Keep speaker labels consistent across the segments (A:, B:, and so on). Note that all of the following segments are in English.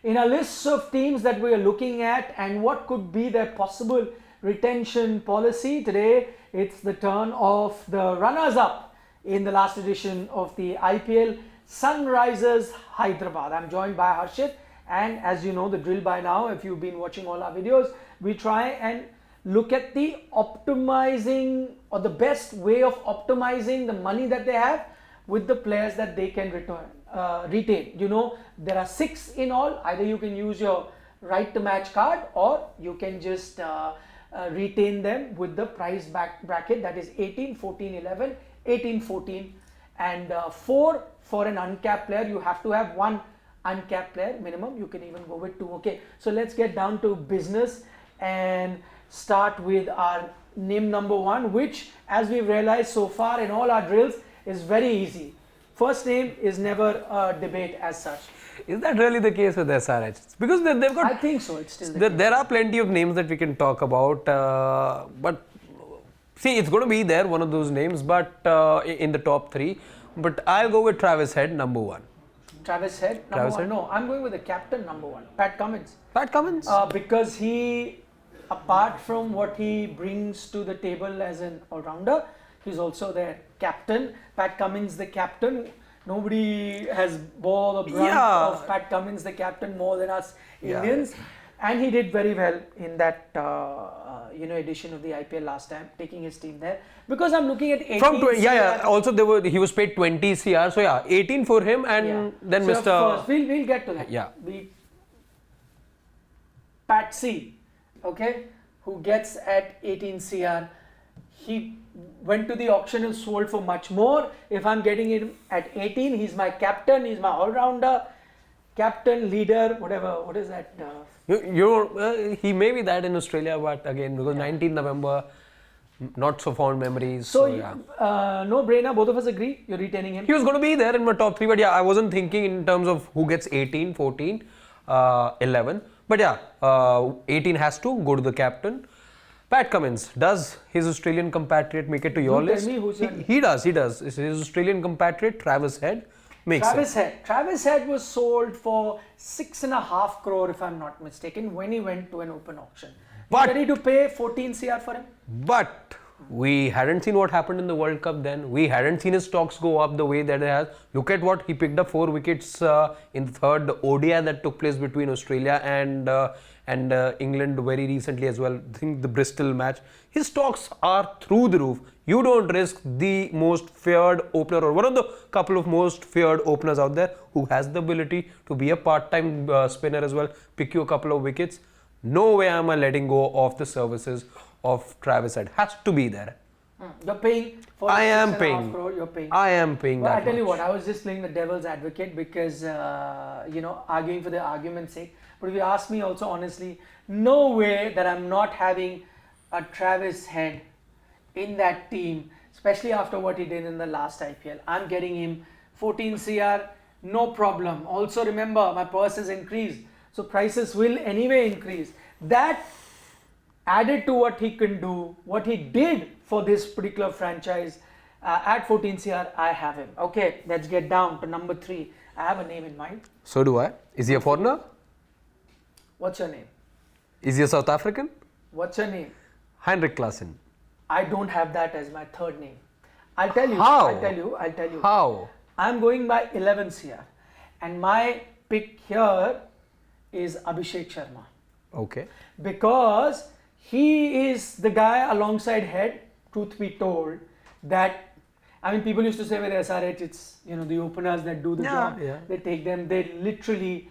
A: In a list of teams that we are looking at and what could be their possible retention policy, today it's the turn of the runners-up in the last edition of the IPL, Sunrisers Hyderabad. I'm joined by Harshit, and as you know the drill by now, if you've been watching all our videos, we try and look at the optimizing or the best way of optimizing the money that they have with the players that they can retain. You know, there are 6 in all. Either you can use your right to match card, or you can just retain them with the price bracket, that is 18, 14, 11, 18, 14, and 4 for an uncapped player. You have to have 1 uncapped player minimum. You can even go with 2. Okay, so let's get down to business and start with our name number 1, which, as we've realized so far in all our drills, is very easy. First name is never a debate as such.
B: Is that really the case with SRH? Because they've got...
A: I think so, it's still the case.
B: There are plenty of names that we can talk about, but see, it's going to be there, one of those names, but in the top 3. But I'll go with Travis Head, number 1.
A: Travis Head, number 1? No, I'm going with the captain, number 1, Pat Cummins.
B: Pat Cummins?
A: Because he, apart from what he brings to the table as an all-rounder, he's also their captain. Pat Cummins, the captain. Nobody has bore the brunt of Pat Cummins, the captain, more than us Indians. And he did very well in that edition of the IPL last time, taking his team there. Because I'm looking at 18 CR.
B: Also, he was paid 20 CR. So 18 for him, and then
A: so
B: Mr.
A: Of course, we'll get to that.
B: Yeah.
A: Pat C, okay, who gets at 18 CR. He went to the auction and sold for much more. If I'm getting him at 18, he's my captain, he's my all-rounder, captain, leader, whatever. What is that?
B: He may be that in Australia, but again, because 19th November, not so fond memories.
A: So no brainer, both of us agree, you're retaining him.
B: He was going to be there in my top 3, but I wasn't thinking in terms of who gets 18, 14, 11. But 18 has to go to the captain. Pat Cummins, does his Australian compatriot make it to your list?
A: Tell me who's
B: he does. His Australian compatriot, Travis Head, makes it.
A: Travis Head was sold for 6.5 crore, if I'm not mistaken, when he went to an open auction. But ready to pay 14 CR for him?
B: But we hadn't seen what happened in the World Cup then. We hadn't seen his stocks go up the way that it has. Look at what he picked up 4 wickets in the third ODI that took place between Australia and England very recently as well. I think the Bristol match. His stocks are through the roof. You don't risk the most feared opener, or one of the couple of most feared openers out there, who has the ability to be a part-time spinner as well, pick you a couple of wickets. No way am I letting go of the services of Travis Head. Has to be there.
A: You're paying for
B: I am
A: 6.5
B: paying.
A: crore, you're paying.
B: I am paying
A: Well,
B: that
A: I tell you
B: much.
A: what, I was just playing the devil's advocate because, arguing for the argument's sake. But if you ask me also honestly, no way that I'm not having a Travis Head in that team, especially after what he did in the last IPL. I'm getting him 14 CR, no problem. Also remember, my purse has increased, so prices will anyway increase. That added to what he can do, what he did for this particular franchise, at 14 CR, I have him. Okay, let's get down to number 3. I have a name in mind.
B: So do I. Is he a foreigner?
A: What's your name?
B: Is he a South African?
A: What's your name?
B: Heinrich Klaasen.
A: I don't have that as my third name. I'll tell you.
B: How?
A: I'll tell you.
B: How?
A: I'm going by 11 CR. And my pick here is Abhishek Sharma.
B: Okay.
A: Because he is the guy alongside Head, truth be told, that, I mean, people used to say with SRH, it's, the openers that do the job.
B: Yeah.
A: They take them, they literally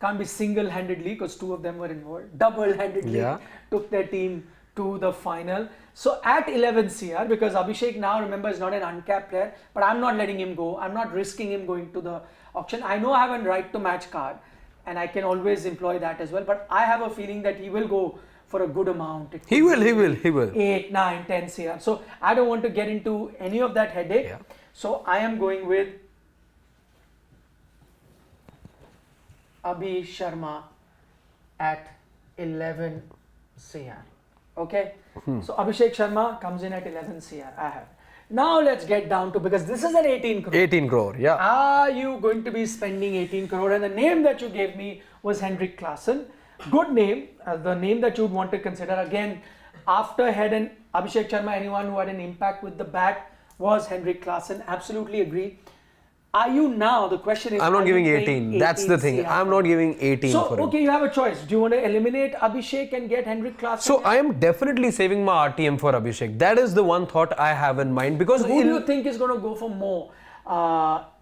A: can't be single-handedly, because 2 of them were involved, double-handedly took their team to the final. So at 11 CR, because Abhishek now, remember, is not an uncapped player, but I'm not letting him go. I'm not risking him going to the auction. I know I have a right to match card, and I can always employ that as well, but I have a feeling that he will go for a good amount.
B: He will.
A: 8, 9, 10 CR. So I don't want to get into any of that headache.
B: Yeah.
A: So I am going with Abhi Sharma at 11 CR. Okay. So Abhishek Sharma comes in at 11 CR. I have. Now let's get down to, because this is an 18 crore.
B: 18 crore, yeah.
A: Are you going to be spending 18 crore? And the name that you gave me was Heinrich Klaasen. Good name, the name that you'd want to consider. Again, after Head and Abhishek Sharma, anyone who had an impact with the bat was Heinrich Klaasen. Absolutely agree. Are you now, the question is,
B: I'm not
A: are
B: giving
A: you
B: 18. That's the thing.
A: CR?
B: I'm not giving 18
A: So,
B: for him.
A: okay, you have a choice. Do you want to eliminate Abhishek and get Heinrich Klaasen?
B: So I am definitely saving my RTM for Abhishek. That is the one thought I have in mind, because
A: who do you think is going to go for more?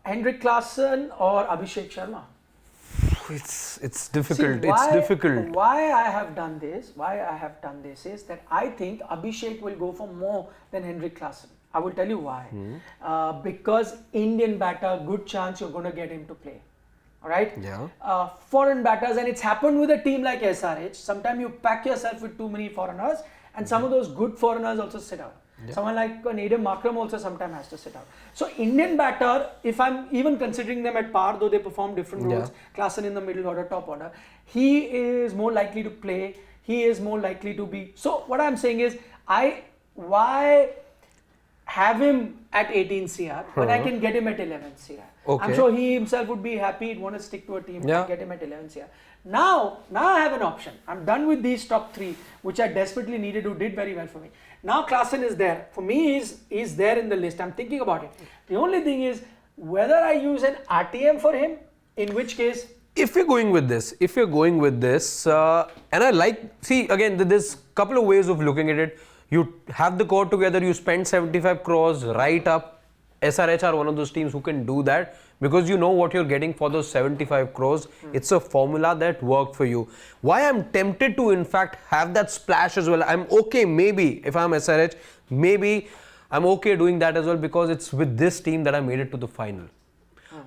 A: Heinrich Klaasen or Abhishek Sharma?
B: it's difficult.
A: See,
B: It's difficult.
A: Why I have done this is that I think Abhishek will go for more than Heinrich Klaasen. I will tell you why. Because Indian batter, good chance you're going to get him to play. All right?
B: Yeah.
A: Foreign batters, and it's happened with a team like SRH. Sometimes you pack yourself with too many foreigners, and some of those good foreigners also sit out. Yeah. Someone like Nadim Makram also sometimes has to sit out. So Indian batter, if I'm even considering them at par, though they perform different roles, Klaasen in the middle order, top order, he is more likely to play. He is more likely to be. So what I'm saying is, why have him at 18 CR when I can get him at 11 CR?
B: Okay.
A: I'm sure he himself would be happy. He'd want to stick to a team and get him at 11 CR. Now I have an option. I'm done with these top three, which I desperately needed, who did very well for me. Now Klaasen is there. For me, he's there in the list. I'm thinking about it. The only thing is whether I use an RTM for him, in which case,
B: if you're going with this, and I like, see, again, there's a couple of ways of looking at it. You have the core together, you spend 75 crores right up. SRH are one of those teams who can do that, because you know what you're getting for those 75 crores. It's a formula that worked for you. Why I'm tempted to, in fact, have that splash as well. I'm okay, maybe, if I'm SRH, maybe I'm okay doing that as well, because it's with this team that I made it to the final.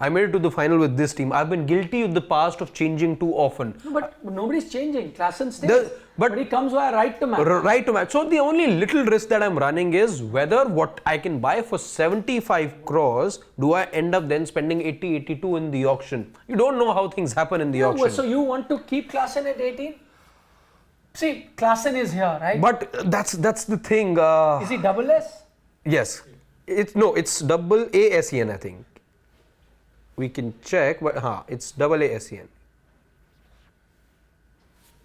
B: I made it to the final with this team. I've been guilty in the past of changing too often.
A: No, but nobody's changing. Klaasen stays. But he comes via right to match.
B: Right to match. So the only little risk that I'm running is whether what I can buy for 75 crores, do I end up then spending 80, 82 in the auction? You don't know how things happen in the auction.
A: So you want to keep Klaasen at 18? See, Klaasen is here, right?
B: But that's the thing.
A: Is he double S?
B: Yes. It's double A SEN, I think. We can check, but it's double A SEN.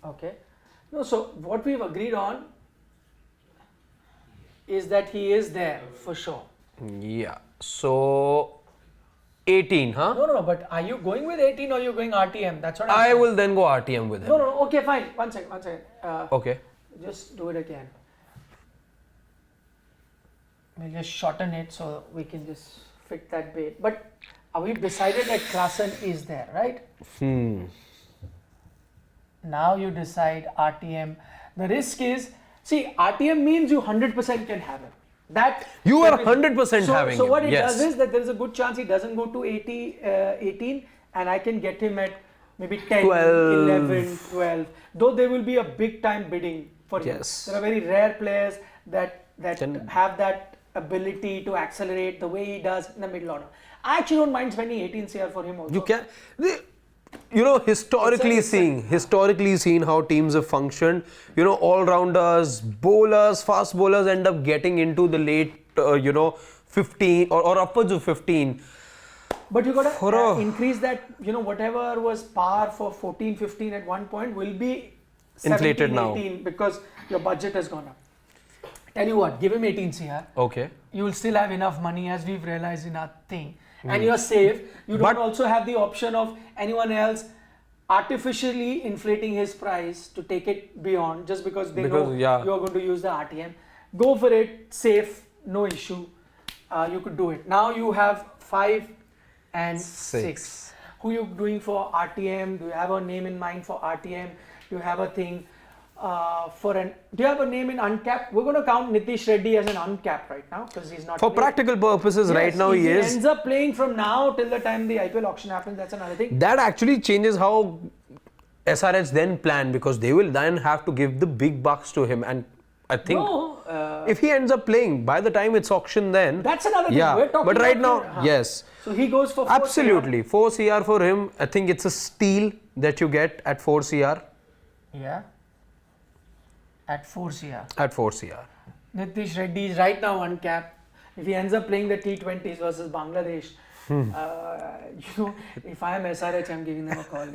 A: Okay. No, so what we've agreed on is that he is there for sure.
B: Yeah. So 18, huh?
A: No, but are you going with 18 or are you going RTM? That's what
B: I
A: saying.
B: will then go RTM with him.
A: No, okay, fine. One second.
B: Okay.
A: Just do it again. We'll just shorten it so we can just fit that bait. But we've decided that Klaasen is there, right? Now you decide RTM. The risk is, see, RTM means you 100% can have him. That
B: you are 100% having him.
A: So what it does is that there is a good chance he doesn't go to 18, and I can get him at maybe 10,
B: 12.
A: 11, 12. Though there will be a big time bidding for him.
B: Yes.
A: There are very rare players that have that ability to accelerate the way he does in the middle order. I actually don't mind spending 18 CR for him also.
B: You can. Historically seen how teams have functioned, all-rounders, bowlers, fast bowlers end up getting into the late, 15 or upwards of 15.
A: But you got to increase that, whatever was par for 14, 15 at one point will be 17,
B: inflated
A: 18
B: now.
A: Because your budget has gone up. Tell you what, give him 18 CR.
B: Okay.
A: You will still have enough money, as we've realized in our thing. And you're safe. You don't also have the option of anyone else artificially inflating his price to take it beyond, just because they know you're going to use the RTM. Go for it, safe, no issue. You could do it. Now you have 5 and 6. Who are you doing for RTM? Do you have a name in mind for RTM? Do you have a thing do you have a name in Uncapped? We're going to count Nitish Reddy as an Uncapped right now, because he's not
B: for playing. Practical purposes. Yes, right now he is.
A: If he ends up playing from now till the time the IPL auction happens, that's another thing.
B: That actually changes how SRH then plan, because they will then have to give the big bucks to him, and I think if he ends up playing by the time it's auction, then
A: that's another thing. We're talking
B: but right now, yes.
A: So he goes for 4
B: absolutely
A: CR.
B: 4 CR for him. I think it's a steal that you get at 4 CR.
A: Yeah. At 4 CR.
B: At 4 CR.
A: Nitish Reddy is right now Uncapped. if he ends up playing the T20s versus Bangladesh, if I am SRH, I'm giving them a call.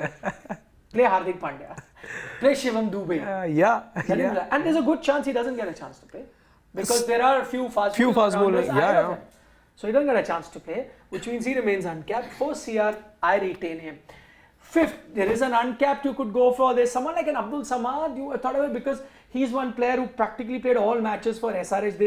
A: Play Hardik Pandya. Play Shivam Dubey. And there's a good chance he doesn't get a chance to play. Because there are a few fast bowlers ahead of him. So he doesn't get a chance to play, which means he remains uncapped. For CR, I retain him. Fifth, there is an uncapped you could go for. There's someone like an Abdul Samad. You thought of it because he's one player who practically played all matches for SRH.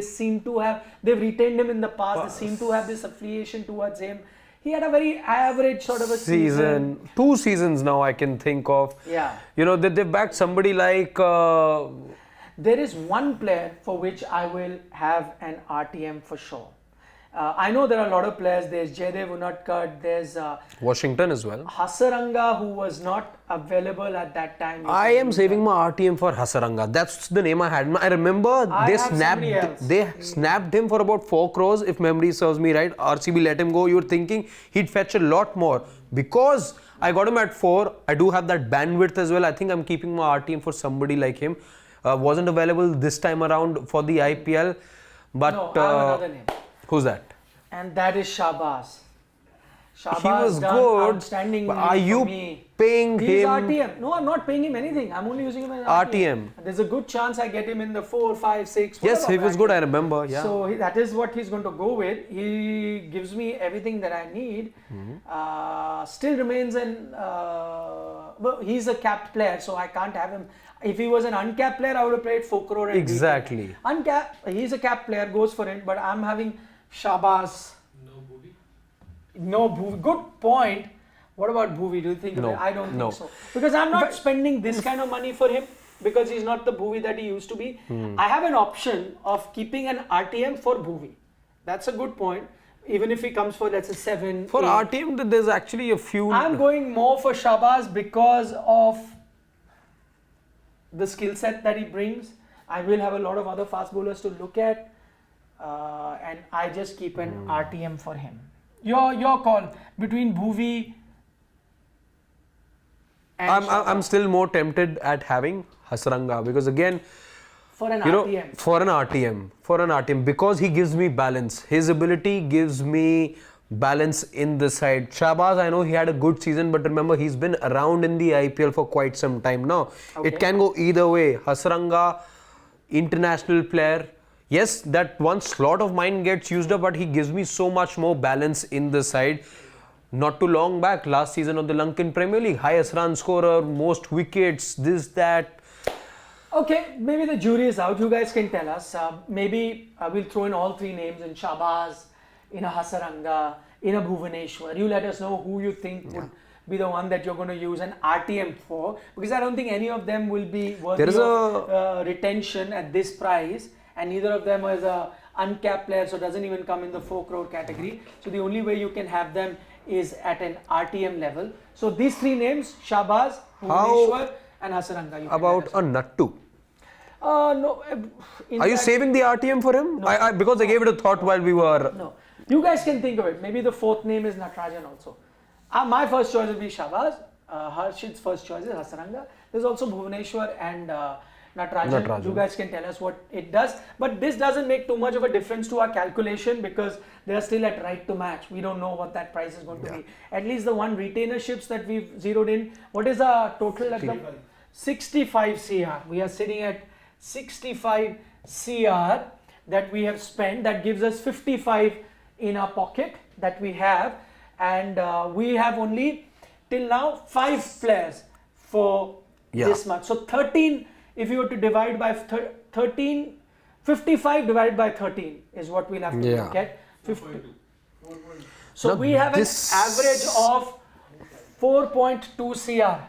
A: They've retained him in the past. They seem to have this affiliation towards him. He had a very average sort of a season.
B: 2 seasons now I can think of.
A: Yeah.
B: They've backed somebody like...
A: There is one player for which I will have an RTM for sure. I know there are a lot of players. There's Jaydev Uncapped. There's
B: Washington as well.
A: Hasaranga, who was not available at that time.
B: I am saving my RTM for Hasaranga. That's the name I had. I remember they snapped him for about 4 crores, if memory serves me right. RCB let him go. You were thinking he'd fetch a lot more. Because I got him at 4, I do have that bandwidth as well. I think I'm keeping my RTM for somebody like him. Wasn't available this time around for the IPL. But
A: no, I have another name.
B: Who's that?
A: And that is Shahbaz. Shahbaz
B: he was
A: done
B: good.
A: Outstanding.
B: Are you paying
A: He's
B: him?
A: RTM. No, I'm not paying him anything. I'm only using him as RTM. There's a good chance I get him in the 4, 5, 6.
B: Yes, he was good. I remember. Yeah.
A: So that is what he's going to go with. He gives me everything that I need. Still remains well, he's a capped player, so I can't have him. If he was an uncapped player, I would have played 4 crore.
B: Exactly.
A: Uncapped, he's a capped player, goes for it. But I'm having Shahbaz. No Bhuvi. Good point. What about Bhuvi? Do you think?
B: No.
A: I don't think so. Because I'm not spending this kind of money for him because he's not the Bhuvi that he used to be. I have an option of keeping an RTM for Bhuvi. That's a good point. Even if he comes for, let's say, 7.
B: For
A: 8.
B: RTM, there's actually a few.
A: I'm going more for Shahbaz because of the skill set that he brings. I will have a lot of other fast bowlers to look at. And I just keep an RTM for him. Your call between Bhuvi and
B: I'm still more tempted at having Hasaranga because again,
A: for an RTM.
B: For an RTM, because he gives me balance. His ability gives me balance in the side. Shahbaz, I know he had a good season, but remember he's been around in the IPL for quite some time now. Okay. It can go either way. Hasaranga, international player. Yes, that one slot of mine gets used up, but he gives me so much more balance in the side. Not too long back, last season of the Lankan Premier League, highest run scorer, most wickets, this, that.
A: Okay, maybe the jury is out. You guys can tell us. Maybe we'll throw in all 3 names in Shahbaz, in a Hasaranga, in a Bhuvaneshwar. You let us know who you think would be the one that you're going to use an RTM for, because I don't think any of them will be worthy of retention at this price. And neither of them is a uncapped player, so doesn't even come in the 4 crore category. So the only way you can have them is at an RTM level. So these 3 names, Shahbaz, Bhuvaneshwar and Hasaranga.
B: About a Nattu?
A: No.
B: Are you saving the RTM for him?
A: No.
B: Because I gave it a thought while we were...
A: No. You guys can think of it. Maybe the 4th name is Natarajan also. My first choice will be Shahbaz. Harshit's first choice is Hasaranga. There's also Bhuvaneshwar and... Natarajan. You guys can tell us what it does, but this doesn't make too much of a difference to our calculation because they are still at right to match. We don't know what that price is going to be. At least the one retainerships that we've zeroed in. What is our total at the 65 CR? We are sitting at 65 CR that we have spent. That gives us 55 in our pocket that we have, and we have only till now 5 players for this month. So 13. If you were to divide by 13, 55 divided by 13 is what we'll have to look at. 50. So we have an average of 4.2 CR.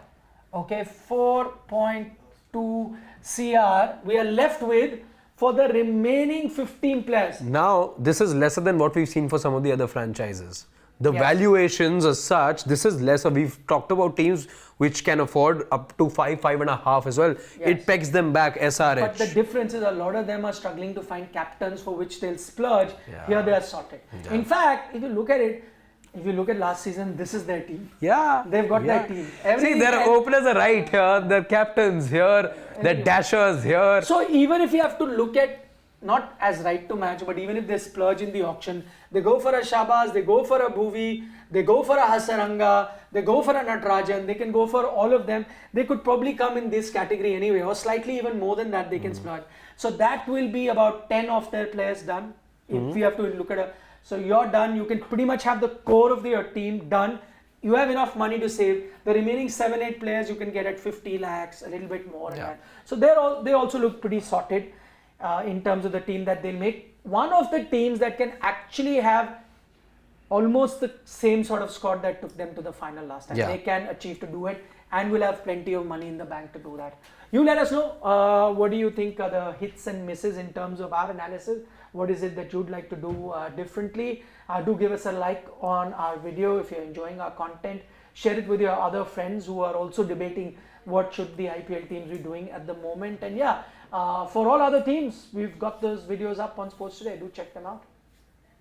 A: Okay, 4.2 CR. We are left with for the remaining 15 players.
B: Now, this is lesser than what we've seen for some of the other franchises. The valuations as such, this is lesser. We've talked about teams which can afford up to 5, 5.5 as well. It pegs them back, SRH.
A: But the difference is a lot of them are struggling to find captains for which they'll splurge. Here they are sorted. In fact, if you look at it, if you look at last season, this is their team. They've got their team.
B: See, their openers are right here, their captains here, their dashers here.
A: So even if you have to look at not as right to match, but even if they splurge in the auction, they go for a Shabaz, they go for a Bhuvi, they go for a Hasaranga, they go for a Natarajan, they can go for all of them. They could probably come in this category anyway, or slightly even more than that they can splurge. So that will be about 10 of their players done. If we have to look at so you're done, you can pretty much have the core of your team done. You have enough money to save. The remaining 7-8 players you can get at 50 lakhs, a little bit more.
B: Yeah.
A: So they also look pretty sorted in terms of the team that they'll make. One of the teams that can actually have almost the same sort of squad that took them to the final last time.
B: Yeah.
A: They can achieve to do it and will have plenty of money in the bank to do that. You let us know what do you think are the hits and misses in terms of our analysis. What is it that you'd like to do differently? Do give us a like on our video if you're enjoying our content. Share it with your other friends who are also debating what should the IPL teams be doing at the moment. And yeah, for all other teams, we've got those videos up on Sports Today. Do check them out.